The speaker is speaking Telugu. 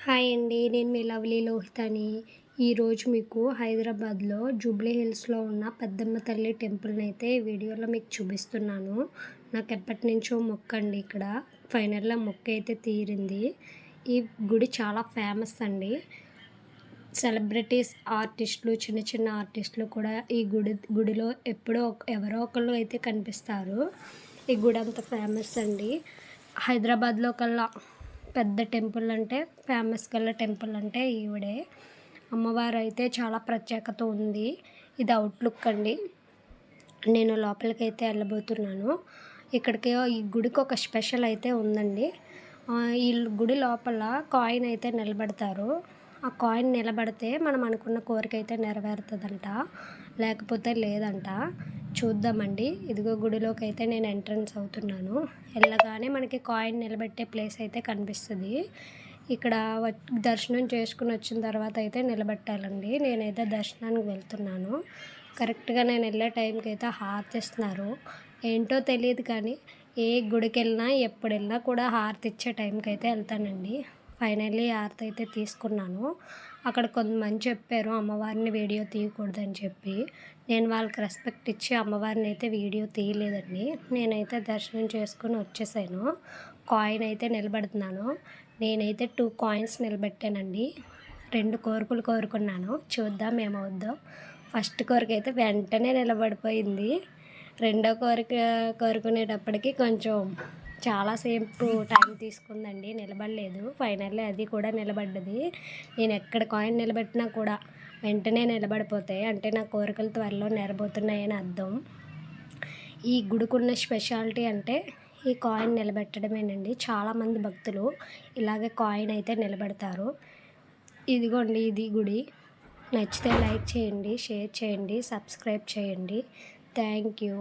హాయ్ అండి. నేను మీ లవ్లీ లోహితని. ఈరోజు మీకు హైదరాబాద్లో జూబ్లీ హిల్స్లో ఉన్న పెద్దమ్మ తల్లి టెంపుల్ని అయితే ఈ వీడియోలో మీకు చూపిస్తున్నాను. నాకు ఎప్పటి నుంచో మొక్కండి ఇక్కడ. ఫైనల్గా మొక్క అయితే తీరింది. ఈ గుడి చాలా ఫేమస్ అండి. సెలబ్రిటీస్, ఆర్టిస్టులు, చిన్న చిన్న ఆర్టిస్టులు కూడా ఈ గుడిలో ఎప్పుడో ఎవరో ఒకళ్ళు అయితే కనిపిస్తారు. ఈ గుడి అంత ఫేమస్ అండి. హైదరాబాద్లో కల్లా పెద్ద టెంపుల్ అంటే ఫేమస్ గల టెంపుల్ అంటే ఈవిడే. అమ్మవారు అయితే చాలా ప్రత్యేకత ఉంది. ఇది అవుట్లుక్ అండి. నేను లోపలికైతే వెళ్ళబోతున్నాను. ఇక్కడికి ఈ గుడికి ఒక స్పెషల్ అయితే ఉందండి. ఈ గుడి లోపల కాయిన్ అయితే నిలబెడతారు. ఆ కాయిన్ నిలబడితే మనం అనుకున్న కోరిక అయితే నెరవేరుతుందంట, లేకపోతే లేదంట. చూద్దామండి. ఇదిగో గుడిలోకి అయితే నేను ఎంట్రన్స్ అవుతున్నాను. వెళ్ళగానే మనకి కాయిన్ నిలబెట్టే ప్లేస్ అయితే కనిపిస్తుంది. ఇక్కడ దర్శనం చేసుకుని వచ్చిన తర్వాత అయితే నిలబెట్టాలండి. నేనైతే దర్శనానికి వెళ్తున్నాను. కరెక్ట్గా నేను వెళ్ళే టైంకి అయితే హారతి ఇస్తున్నారు. ఏంటో తెలియదు కానీ ఏ గుడికి వెళ్ళినా ఎప్పుడు వెళ్ళినా కూడా హారతి ఇచ్చే టైంకి అయితే వెళ్తానండి. ఫైనల్లీ హారతి అయితే తీసుకున్నాను. అక్కడ కొంతమంది చెప్పారు అమ్మవారిని వీడియో తీయకూడదని చెప్పి. నేను వాళ్ళకి రెస్పెక్ట్ ఇచ్చి అమ్మవారిని అయితే వీడియో తీయలేదండి. నేనైతే దర్శనం చేసుకుని వచ్చేసాను. కాయిన్ అయితే నిలబెడుతున్నాను. నేనైతే 2 కాయిన్స్ నిలబెట్టానండి. 2 కోరికలు కోరుకున్నాను. చూద్దాం ఏమవుద్దో. ఫస్ట్ కోరిక అయితే వెంటనే నిలబడిపోయింది. రెండో కోరిక కోరుకునేటప్పటికి కొంచెం చాలాసేపు టైం తీసుకుందండి. నిలబడలేదు. ఫైనల్లీ అది కూడా నిలబడ్డది. నేను ఎక్కడ కాయిన్ నిలబెట్టినా కూడా వెంటనే నిలబడిపోతాయి. అంటే నా కోరికలు త్వరలో నెరబోతున్నాయని అర్థం. ఈ గుడికున్న స్పెషాలిటీ అంటే ఈ కాయిన్ నిలబెట్టడమేనండి. చాలామంది భక్తులు ఇలాగే కాయిన్ అయితే నిలబెడతారు. ఇదిగోండి ఇది గుడి. నచ్చితే లైక్ చేయండి, షేర్ చేయండి, సబ్స్క్రైబ్ చేయండి. Thank you.